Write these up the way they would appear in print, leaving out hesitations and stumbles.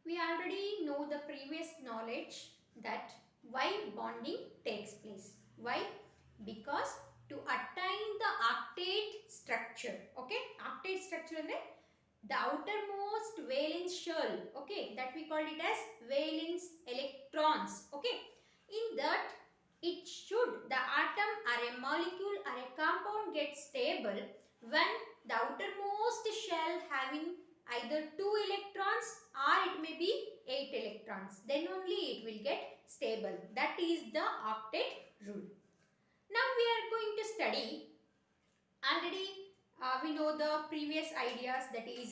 we already know the previous knowledge that why bonding takes place. Why? Because to attain the octet structure, okay, octet structure ಅಂದ್ರೆ the outermost valence shell, okay, that we call it as valence electrons, okay, in that it should the atom or a molecule or a compound get stable when the outermost shell having either 2 electrons or it may be 8 electrons, then only it will get stable. That is the octet rule. Now we are going to study already we know the previous ideas, that is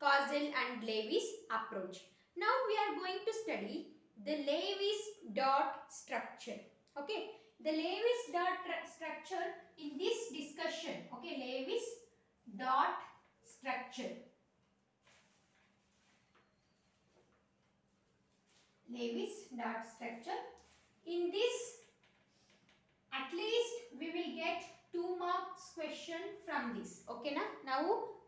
Kozel and Lewis approach. Now we are going to study the Lewis dot structure. Okay, the Lewis dot structure in this discussion. Okay, Lewis dot structure. Lewis dot structure. In this, at least we will get 2 marks question from this. Okay na? Now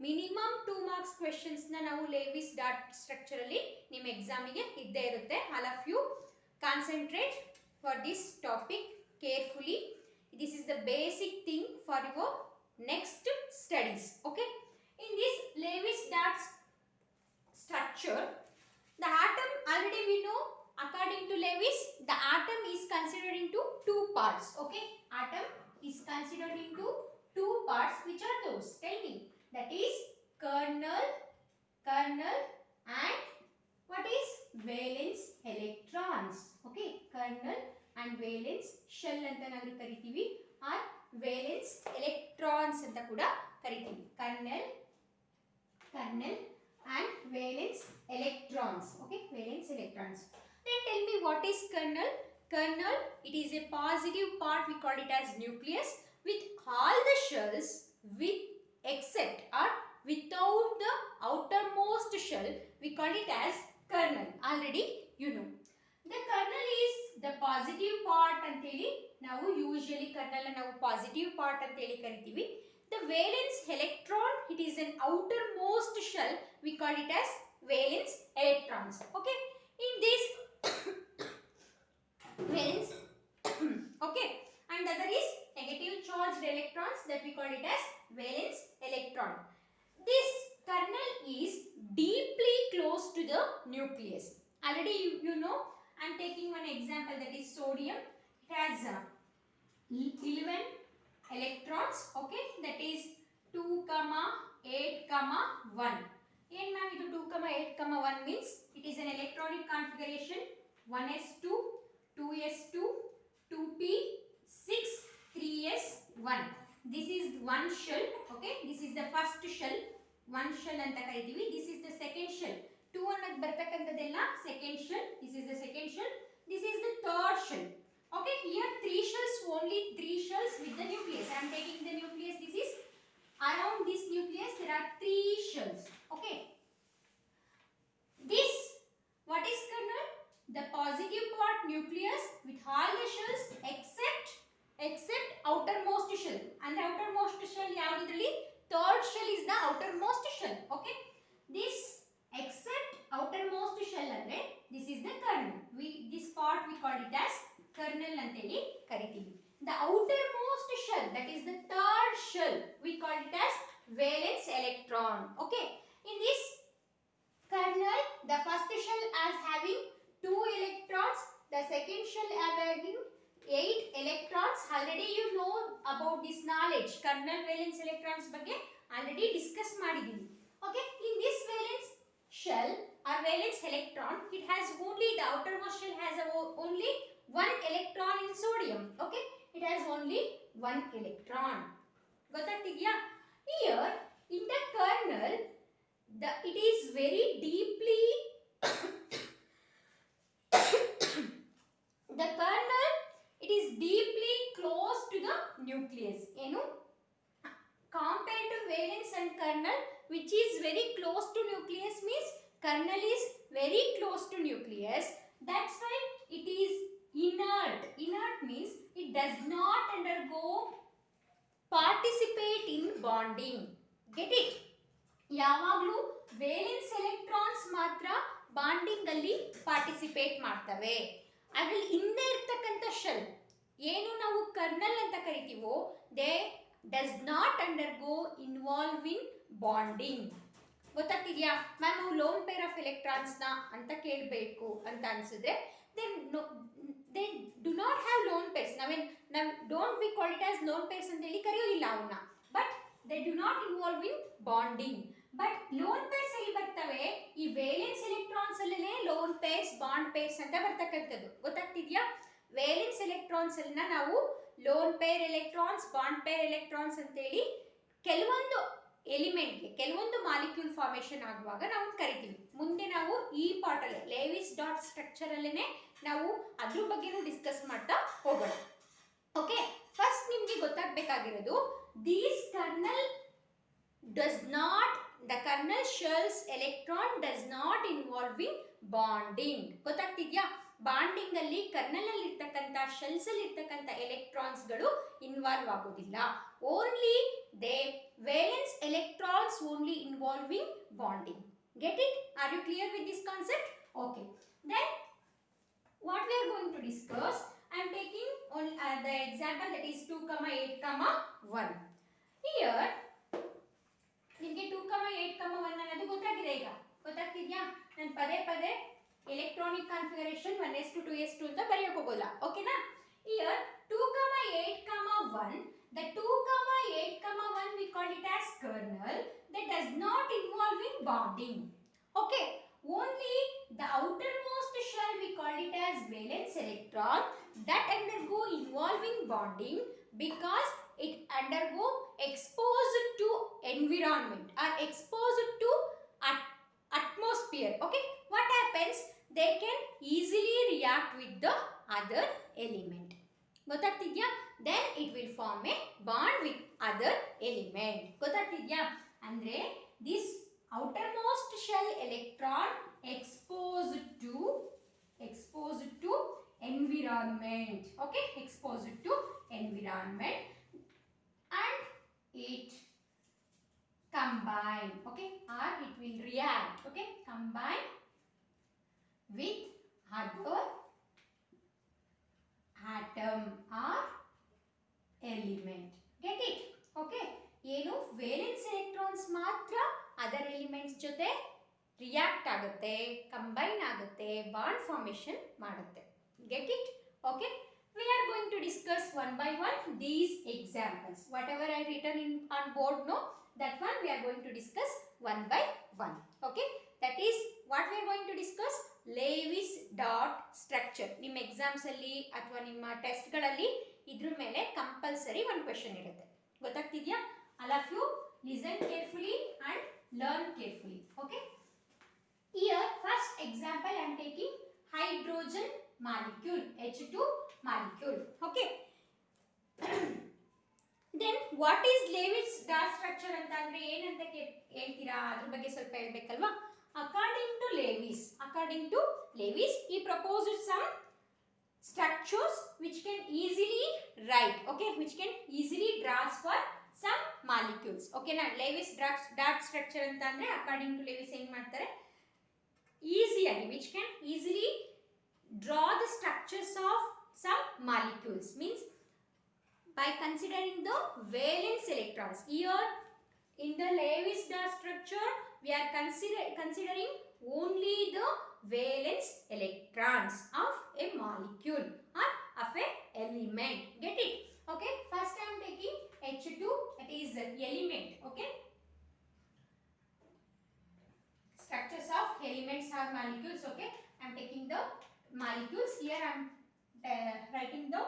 minimum 2 marks questions na ನಾವು Lewis dot structure ಅಲ್ಲಿ ನಿಮ್ಮ exam ಗೆ ಇದ್ದೇ ಇರುತ್ತೆ. All of you concentrate for this topic carefully. This is the basic thing for your next studies. Okay, in this Lewis dot structure, the atom already we know, according to Lewis, the atom is considered into 2 parts. Okay, atom is considered into 2 parts. Which are those? Tell me. That is kernel and what is valence electrons. Okay, kernel and valence shell anta ನಾವು ಕರಿತೀವಿ, or valence electrons ಅಂತ ಕೂಡ ಕರಿತೀವಿ. kernel and valence electrons. Okay, valence electrons. Then tell me, what is kernel? Kernel, it is a positive part, we call it as nucleus, with all the shells with except or without the outermost shell, we call it as kernel. Already you know. The kernel is the positive part anteli ನಾವು usually kernel ನಾವು positive part anteli ಕರಿತೀವಿ. The valence electron, it is an outermost shell, we call it as valence electrons. Okay, in this valence okay, and the other is negative charged electrons, that we call it as valence electron. This kernel is deeply close to the nucleus. Already you know, I am taking one example, that is sodium. It has 11 electrons. Okay, that is 2, 8, 1. And ma'am, 2, 8, 1 means it is an electronic configuration 1s2, 2s2, 2p, 6, 3s1. This is one shell. Okay, this is the first shell, one shell anta ಕರಿತೀವಿ. This is the second shell. 2 ಅನ್ನಕ್ಕೆ ಬರತಕ್ಕಂತದೆಲ್ಲ second shell. This is the second shell. This is the third shell. Okay, here 3 shells, only 3 shells with the nucleus. I am taking the nucleus. This is around this nucleus there are 3 shells. Okay, this, what is kernel? The positive part nucleus with all the shells except outermost shell. And the outermost shell yavidರಲ್ಲಿ third shell is the outermost shell. Okay, this except outermost shell andre this is the kernel. This part we call it as kernel anteli ಕರಿತೀವಿ. The outermost shell, that is the third shell, we call it as valence electron. Okay, in this kernel, the first shell as having 2 electrons, the second shell having 8 electrons. Already you know about this knowledge, kernel valence electrons ಬಗ್ಗೆ already discuss ಮಾಡಿದೀವಿ. Okay, in this valence shell or valence electron, it has only, the outermost shell has only 1 electron in sodium. Okay, it has only 1 electron. ಗೊತ್ತಾಗ್ತಿದೆಯಾ? Here in the kernel, it is very deeply the kernel, it is deeply close to the nucleus. ಏನು? Compared to valence and kernel, which is very close to nucleus, means kernel is very close to nucleus. That's why it is inert. Inert means it does not undergo, participate in bonding. Get it? ಯಾವಾಗಲೂ valence electrons ಮಾತ್ರ bonding ಅಲ್ಲಿ participate ಮಾಡ್ತವೆ. ಅದರಲ್ಲಿ ಹಿಂದೆ ಇರ್ತಕ್ಕಂಥ shell ಏನು ನಾವು kernel ಅಂತ ಕರಿತೀವೋ they does not undergo involve in bonding. ಗೊತ್ತಾಗ್ತಿದ್ಯಾ ಮ್ಯಾಮ್? ನಾವು ಲೋನ್ ಪೇರ್ ಆಫ್ ಎಲೆಕ್ಟ್ರಾನ್ಸ್ನ ಅಂತ ಕೇಳಬೇಕು ಅಂತ ಅನ್ಸಿದ್ರೆ they do not have lone pairs. ನಾವು don't we call it as lone pairs ಅಂತ ಹೇಳಿ ಕರೆಯೋದಿಲ್ಲ ಅವನ್ನ. But they do not involve in bonding. But lone pairs ಎಲ್ಲಿ ಬರ್ತವೆ? ಈ ವೇಲೆನ್ಸ್ ಎಲೆಕ್ಟ್ರಾನ್ಸ್ ಅಲ್ಲೇ ಲೋನ್ ಪೇರ್ಸ್ ಬಾಂಡ್ ಪೇರ್ಸ್ ಅಂತ ಬರ್ತಕ್ಕಂಥದ್ದು. ಗೊತ್ತಾಗ್ತಿದ್ಯಾ? ವೇಲೆನ್ಸ್ ಎಲೆಕ್ಟ್ರಾನ್ಸ್ ಅನ್ನ ನಾವು lone peer electrons, bond pair electrons ಅಂತೇಳಿ ಕೆಲವೊಂದು ಎಲಿಮೆಂಟ್ಗೆ, ಕೆಲವೊಂದು ಮಾಲಿಕ್ಯೂಲ್ ಫಾರ್ಮೇಷನ್ ಆಗುವಾಗ ನಾವು ಕರಿತೀವಿ. ಮುಂದೆ ನಾವು ಈ ಪಾರ್ಟ್ ಅಲ್ಲಿ ಲೇವಿಸ್ ಡಾಟ್ ಸ್ಟ್ರಕ್ಚರ್ ಅಲ್ಲೇ ನಾವು ಅದ್ರ ಬಗ್ಗೆನೂ ಡಿಸ್ಕಸ್ ಮಾಡ್ತಾ ಹೋಗೋಣ. ಓಕೆ, ಫಸ್ಟ್ ನಿಮ್ಗೆ ಗೊತ್ತಾಗಬೇಕಾಗಿರೋದು these kernel does not, the kernel shell's electron does not involve in bonding. ಗೊತ್ತಾಗ್ತಿದ್ಯಾ? ಬಾಂಡಿಂಗ್ ಅಲ್ಲಿ ಕರ್ನಲ್ ಅಲ್ಲಿ ಇರ್ತಕ್ಕಂಥ ಶೆಲ್ಸ್ ಅಲ್ಲಿ ಇರ್ತಕ್ಕಂಥ ಎಲೆಕ್ಟ್ರಾನ್ಸ್ ಗಳು ಇನ್ವಾಲ್ವ್ ಆಗೋದಿಲ್ಲ. Only they valence electrons only involving bonding. Get it? Are you clear with this concept? Okay, then what we are going to discuss, I am taking on the example that is 2,8,1. Here ನಿಮಗೆ 2,8,1 ಅನ್ನೋದು ಗೊತ್ತಾಗಿದೆ. ಈಗ ಗೊತ್ತಾಗ್ತಿದ್ಯಾ? ನಾನು ಪದೇ ಪದೇ electronic configuration 1s2 2s2 ಅಂತ ಬರೆಯೋಕೆ ಹೋಗೋಲ್ಲ. ಓಕೆನಾ? Here 2,8,1, the 2,8,1 we call it as kernel that does not involve in bonding. Okay, only the outermost shell we call it as valence electron that undergo involving bonding because it undergo exposed to environment or exposed to atmosphere. Okay, what happens? They can easily react with the other element. ಗೊತ್ತಾಗ್ತಿದ್ಯಾ? Then it will form a bond with other element. ಗೊತ್ತಾಗ್ತಿದ್ಯಾ? ಅಂದ್ರೆ this outermost shell electron exposed to environment. Okay, exposed to environment and it combine, okay, or it will react, okay, combine with other atom or element. Get it? Okay, ಏನು valence electrons ಮಾತ್ರ other elements ಜೊತೆ react ಆಗುತ್ತೆ, combine ಆಗುತ್ತೆ, bond formation ಮಾಡುತ್ತೆ. Get it? Okay, we are going to discuss one by one these examples. Whatever I written in on board, no, that one we are going to discuss one by one. Okay, that is what we are going to discuss, Lewis dot structure. ನಿಮ್ಮ exams ಅಲ್ಲಿ ಅಥವಾ ನಿಮ್ಮ test ಗಳಲ್ಲಿ ಇದ್ರ ಮೇಲೆ compulsory ಒಂದು question ಇರುತ್ತೆ. ಗೊತ್ತಾಗ್ತಿದ್ಯಾ? all of you listen carefully and learn carefully. Okay, here first example I am taking hydrogen molecule, H2 molecule. Okay, then what is Lewis dot structure ಅಂತ ಅಂದ್ರೆ ಏನಂತ ಹೇಳ್ತೀರಾ? ಅದ್ರ ಬಗ್ಗೆ ಸ್ವಲ್ಪ ಹೇಳ್ಬೇಕಲ್ವಾ? according to Lewis he proposed some structures which can easily write, okay, which can easily transfer some molecules. Okay na, Lewis dot structure ಅಂತ ಅಂದ್ರೆ according to Lewis ಏನು ಮಾಡ್ತಾರೆ? easily, which can easily draw the structures of some molecules, means by considering the valence electrons. Here in the Lewis dot structure we are considering only the valence electrons of a molecule or of a element. Get it? Okay, first I am taking H2, that is the element. Okay, structures of elements or molecules. Okay, I am taking the molecules. Here I am writing the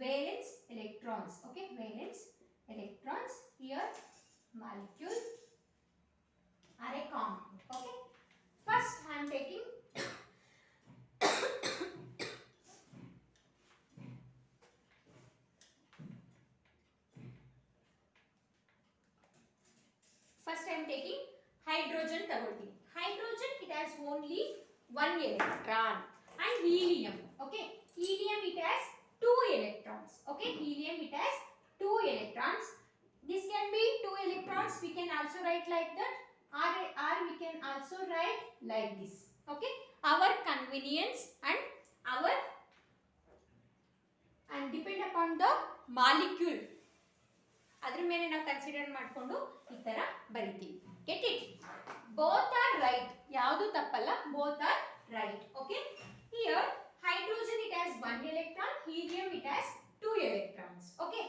valence electrons. Okay, valence electrons. Here molecules are a compound. Okay, first I am taking hydrogen ತಗೊಳ್ತೀನಿ. Hydrogen it has only one electron, and helium. Okay, helium it has two electrons. Okay, helium it has two electrons. This can be two electrons. We can also write like that, or we can also write like this. Okay, our convenience and depend upon the molecule, ಅದ್ರ ಮೇಲೆ ನಾವು consider ಮಾಡಿಕೊಂಡು ಈ ತರ ಬರಿತೀವಿ. Get it? Both are right, ಯಾವುದು ತಪ್ಪಲ್ಲ, both are right. Okay, here hydrogen it has 1 electron, helium it has 2 electrons. Okay,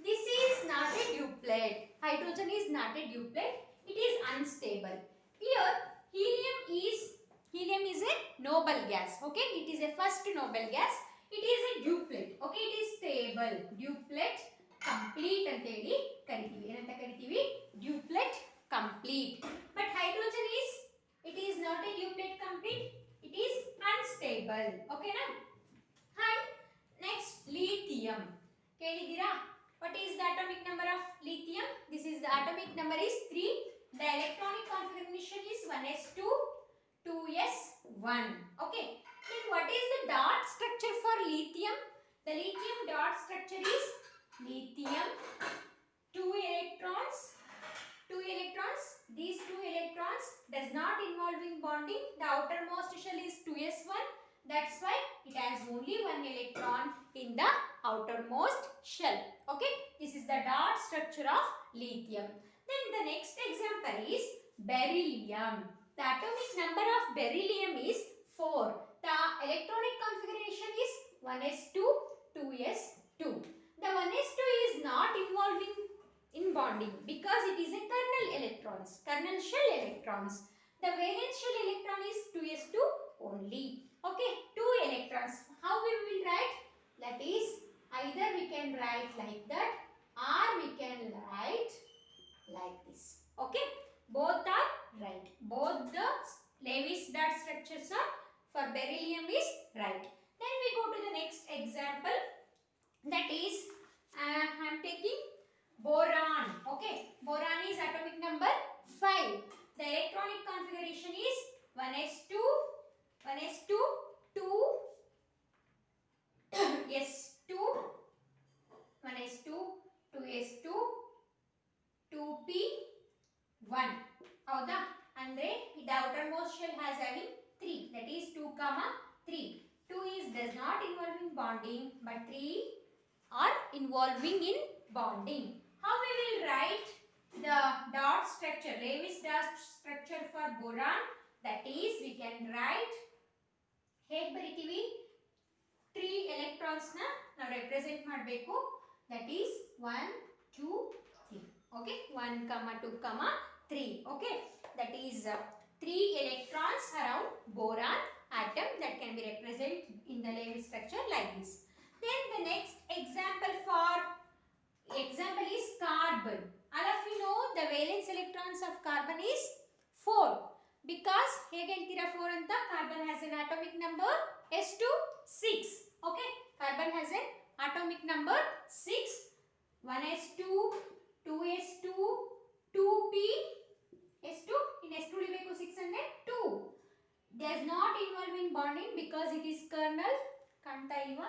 this is not a duplet. Hydrogen is not a duplet, it is unstable. Here helium is a noble gas. Okay, it is a first noble gas, it is a duplet. Okay, it is stable. Duplet complete ಅಂತ ಹೇಳಿ ಕರಿತೀವಿ. ಏನಂತ ಕರಿತೀವಿ? Duplet complete. But hydrogen it is not a duplet complete, it is unstable. Okay na? And next lithium. ಕೇಳಿದಿರಾ? What is the atomic number of lithium? This is the atomic number is 3. The electronic configuration is 1s2 2s1. Okay, then what is the dot structure for lithium? The lithium dot structure is lithium 2 electrons. These 2 electrons does not involve in bonding. The outermost shell is 2s1, that's why it has only 1 electron in the outermost shell. Okay, this is the dot structure of lithium. Then the next example is beryllium. The atomic number of beryllium is 4. The electronic configuration is 1s2 2s2. The 1s2 is not involving in bonding because it is a kernel shell electrons. The valence shell electron is 2s2 only. Okay, 2 electrons. How we will write? That is, either we can write like that or we can write like this. Okay, both are right. Both the Lewis dot structures are for beryllium is right. Then we go to the next example. That is, I am taking boron. Okay, boron is atomic number 5. The electronic configuration is 1s2 2 s2 1s2 2s2 2p1. ಹೌದಾ? ಅಂದ್ರೆ the outermost shell has having 3, that is 2 3. 2 is does not involve in bonding, but 3 are involving in bonding. How we will write the dot structure, Lewis dot structure for boron? That is, we can write, ಹೇಗೆ ಬರಿತೀವಿ? 3 electrons na ನಾವು represent ಮಾಡಬೇಕು. That is 1 2 3. Okay, 1 2 3. Okay, that is 3 electrons around boron atom that can be represented in the Lewis structure like this. Then the next example is carbon. All of you know the valence electrons of carbon is 4. Because ಹೇಗೆ ಹೇಳ್ತೀರಾ 4 ಅಂತ? Carbon has an atomic number s2 6. Okay, carbon has an atomic number 6. 1s2 2s2 2p s2 in s2 ಇರಬೇಕು 6 ಅಂದ್ರೆ 2. Does not involve in bonding because it is kernel. ಕಾಣ್ತಾ ಇಲ್ವಾ?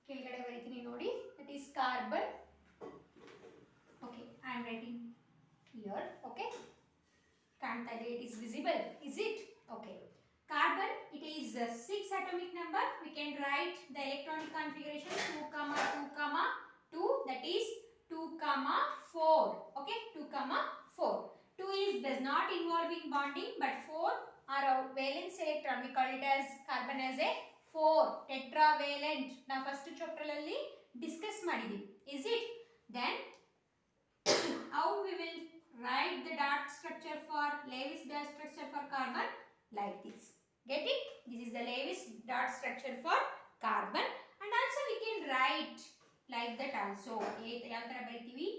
ಕೆಳಗಡೆ ಬರೀತೀನಿ ನೋಡಿ. That is carbon. Okay, I am writing here. Okay, ಕಾಣ್ತಾ ಇದೆ? It is visible, is it? Okay, carbon, it is 6 atomic number. We can write the electronic configuration 2 2 that is 2 4. Okay, 2 4. 2 is does not involve in bonding, but 4 are a valence electron. We call it as carbon as a 4 tetravalent. Now first chapter alli discuss ಮಾಡಿದ್ವಿ, is it? Then how we will write the dot structure for Lewis dot structure for carbon? Like this. Get it? This is the Lewis dot structure for carbon. And also we can write like that also. ಯಾವ ತರ ಬರಿತೀವಿ?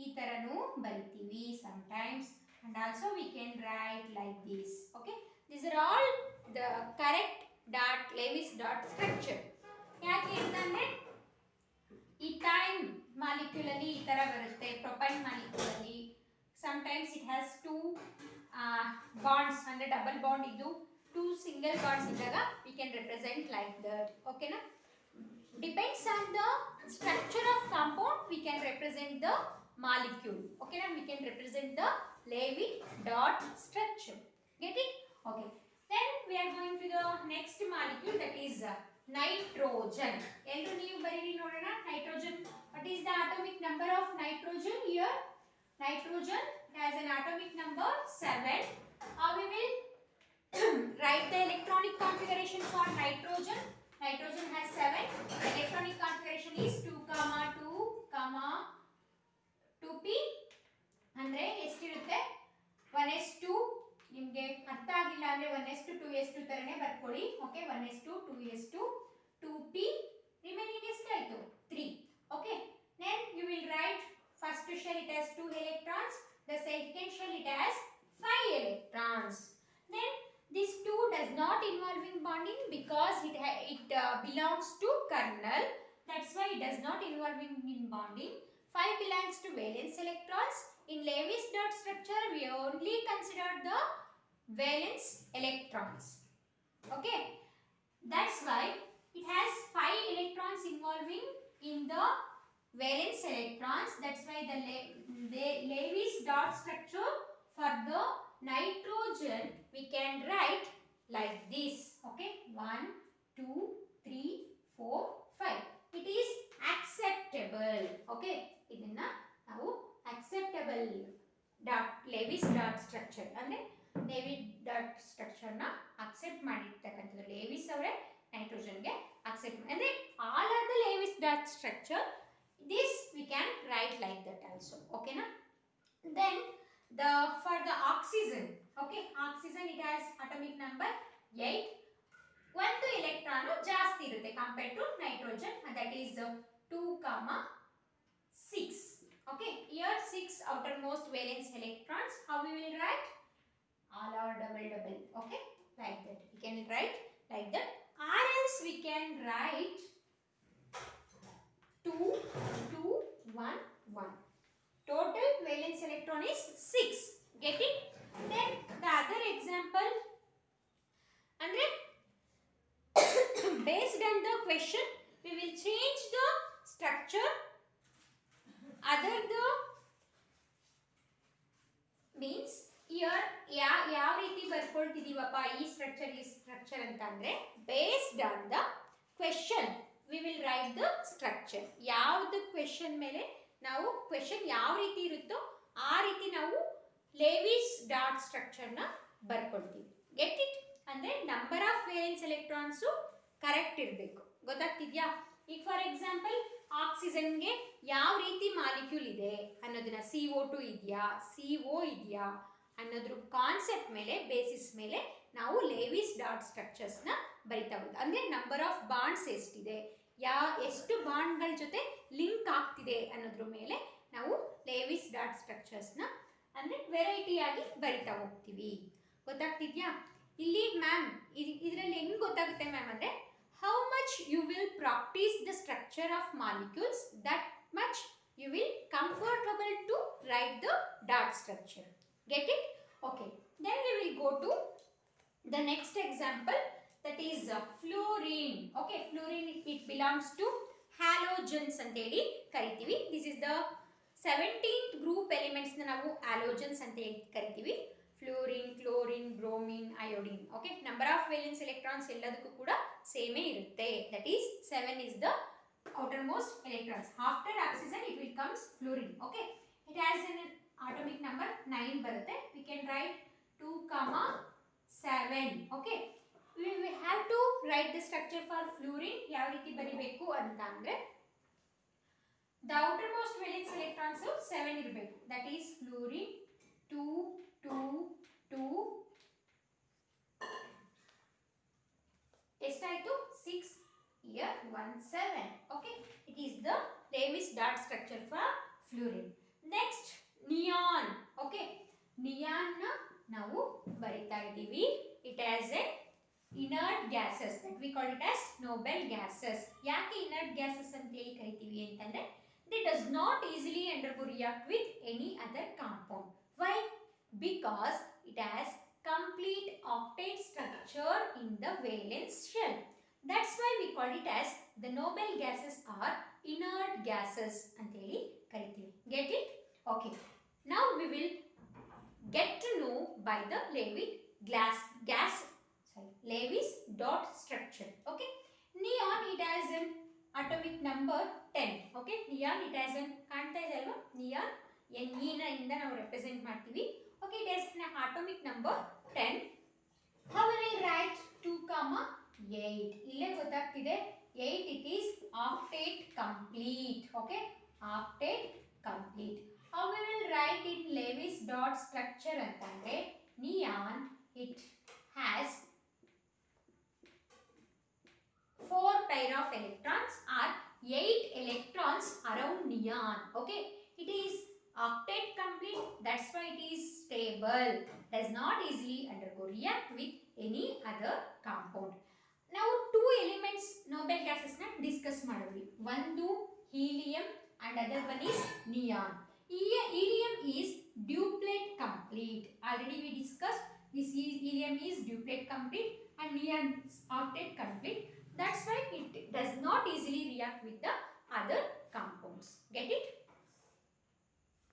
ಈ ತರನೂ ಬರಿತೀವಿ sometimes. And also we can write like this. Okay, these are all the correct dot Lewis dot structure. ಯಾಕೆ ಅಂತಂದ್ರೆ ethyne molecule ಅಲ್ಲಿ ಈ ತರ ಬರುತ್ತೆ, propane molecule ಅಲ್ಲಿ sometimes it has 2 bonds ಅಂದ್ರೆ double bond ಇದು 2 single bonds ಇದ್ದಾಗ we can represent like that. Okay na? Depends on the structure of compound, we can represent the molecule. Okay na? We can represent the Lewis dot structure. Get it? Okay, next molecule, that is nitrogen. Ellu neevu bariri nodona nitrogen. What is the atomic number of nitrogen here? Nitrogen has an atomic number 7. We will write the electronic configuration for nitrogen. Nitrogen has 7. The electronic configuration is 2, 2, 2p. ಅಂದ್ರೆ ಎಷ್ಟಿರುತ್ತೆ 1s2. ನಿಮಗೆ ಅರ್ಥ ಆಗಿಲ್ಲ ಅಂದ್ರೆ 1s2 2s2 ತರನೇ ಬರ್ಕೊಳ್ಳಿ. Okay 1s2 2s2 2p remaining ಎಷ್ಟಾಯ್ತು 3. Okay then you will write first shell it has 2 electrons, the second shell it has 5 electrons. Then this 2 does not involve in bonding because it belongs to kernel. That's why it does not involve in bonding. 5 belongs to valence electrons. In Lewis dot structure, we only consider the valence electrons. Okay, that's why it has 5 electrons involving in the valence electrons. That's why the Lewis dot structure for the nitrogen we can write like this. Okay, 1 2 3 4 5. It is acceptable. Okay, idinna ನಾವು acceptable dot Lewis dot structure ಅಂದ್ರೆ Lewis dot structure ನ accept ಮಾಡಿರ್ತಕ್ಕಂಥದ್ದು. Lewis ಅವರೇ nitrogen ಗೆ accept ಅಂದ್ರೆ all are the Lewis dot structure. This we can write like that also. Okay na? Then for the oxygen, okay, oxygen it has atomic number 8. ಒಂದು electron ಜಾಸ್ತಿ ಇರುತ್ತೆ compared to nitrogen, and that is 2, 6. Okay, here 6 outermost valence electrons. How we will write? All are double. Okay, like that we can write like that, or else we can write 2 2 1 1. Total valence electron is 6. Get it? Then the other example, andre based on the question we will change the structure. Other the means here ಯಾವ ರೀತಿ ಬರ್ಕೊಳ್ತಿದೀವಪ್ಪ ಈ structure ಅಂತ ಅಂದ್ರೆ based on the question we will write the structure. ಯಾವುದು question ಮೇಲೆ ನಾವು question ಯಾವ ರೀತಿ ಇರುತ್ತೋ ಆ ರೀತಿ ನಾವು ಲೇವಿಸ್ ಡಾಟ್ ಸ್ಟ್ರಕ್ಚರ್ ನ ಬರ್ಕೊಳ್ತೀವಿ. Get it? ಅಂದ್ರೆ number of valence electrons correct ಇರಬೇಕು. ಗೊತ್ತಾಗ್ತಿದ್ಯಾ? ಈಗ ಫಾರ್ ಎಕ್ಸಾಂಪಲ್ ಆಕ್ಸಿಜನ್ಗೆ ಯಾವ ರೀತಿ ಮಾಲಿಕ್ಯೂಲ್ ಇದೆ ಅನ್ನೋದನ್ನ CO2 ಇದೆಯಾ CO ಇದೆಯಾ ಅನ್ನೋದ್ರ ಕಾನ್ಸೆಪ್ಟ್ ಮೇಲೆ ಬೇಸಿಸ್ ಮೇಲೆ ನಾವು ಲೇವಿಸ್ ಡಾಟ್ ಸ್ಟ್ರಕ್ಚರ್ಸ್ ನ ಬರಿತಾ ಹೋಗೋದು. ಅಂದ್ರೆ ನಂಬರ್ ಆಫ್ ಬಾಂಡ್ಸ್ ಎಷ್ಟಿದೆ, ಎಷ್ಟು ಬಾಂಡ್ಗಳ ಜೊತೆ ಲಿಂಕ್ ಆಗ್ತಿದೆ ಅನ್ನೋದ್ರ ಮೇಲೆ ನಾವು ಲೇವಿಸ್ ಡಾಟ್ ಸ್ಟ್ರಕ್ಚರ್ಸ್ ನ ಅಂದ್ರೆ ವೆರೈಟಿ ಆಗಿ ಬರಿತಾ ಹೋಗ್ತೀವಿ. ಗೊತ್ತಾಗ್ತಿದ್ಯಾ? ಇಲ್ಲಿ ಮ್ಯಾಮ್ ಇದರಲ್ಲಿ ಹೆಂಗ್ ಗೊತ್ತಾಗುತ್ತೆ ಮ್ಯಾಮ್ ಅಂದ್ರೆ how much you will practice the structure of molecules, that much you will comfortable to write the dot structure. Get it? Okay, then we will go to the next example, that is fluorine. Okay, fluorine it belongs to halogens anta heli karitivi. This is the 17th group elements na ನಾವು halogens anta heli karitivi. Fluorine, chlorine, bromine, iodine. Okay, number of valence electrons ಎಲ್ಲದಕ್ಕೂ ಕೂಡ ಸೇಮೇ ಇರುತ್ತೆ. That is 7 is the outermost electrons. After oxygen it will comes fluorine. Okay, it has an atomic number 9 ಬರುತ್ತೆ. We can write 2, 7. Okay, we have to write the structure for fluorine. ಯಾವ ರೀತಿ ಬರಿಬೇಕು ಅಂತ ಅಂದ್ರೆ the outermost valence electrons 7 ಇರಬೇಕು. That is fluorine 2 2 2 ಎಷ್ಟಾಯ್ತು 6 here 1 7. Okay, it is the Lewis dot structure for fluorine. Next neon. Okay, neon na ನಾವು ಬರಿತಾ ಇದ್ದೀವಿ. It has a inert gases that we call it as noble gases. ಯಾಕೆ inert gases ಅಂತ ಹೇಳಿ ಕರಿತೀವಿ ಅಂತಂದ್ರೆ they does not easily undergo react with any other compound. Why? Because it has complete octet structure in the valence shell. That's why we call it as the noble gases are inert gases anta heli karitivi. Get it? Okay, now we will get to know by the Lewis dot atomic number 10. Okay, neon it has an ಕಾಣ್ತಾ ಇದೆ ಅಲ್ವಾ neon Ne ಇಂದ ನಾವು represent ಮಾಡ್ತೀವಿ. Okay, it has an atomic number 10. How we will write 2, 8? ಇಲ್ಲೇ ಗೊತ್ತಾಗ್ತಿದೆ 8 it is octet complete. Okay, octet complete. How we will write in Lewis dot structure ಅಂತಂದ್ರೆ neon it has 4 pair of electrons or 8 electrons around neon. Okay, it is octet complete, that's why it is stable, does not easily undergo react with any other compound. Now two elements noble gases na discuss madidvi. One helium and other one is neon. Helium is duplet complete, already we discussed this helium is duplet complete and neon is octet complete. That's why it does not easily react with the other compounds. Get it?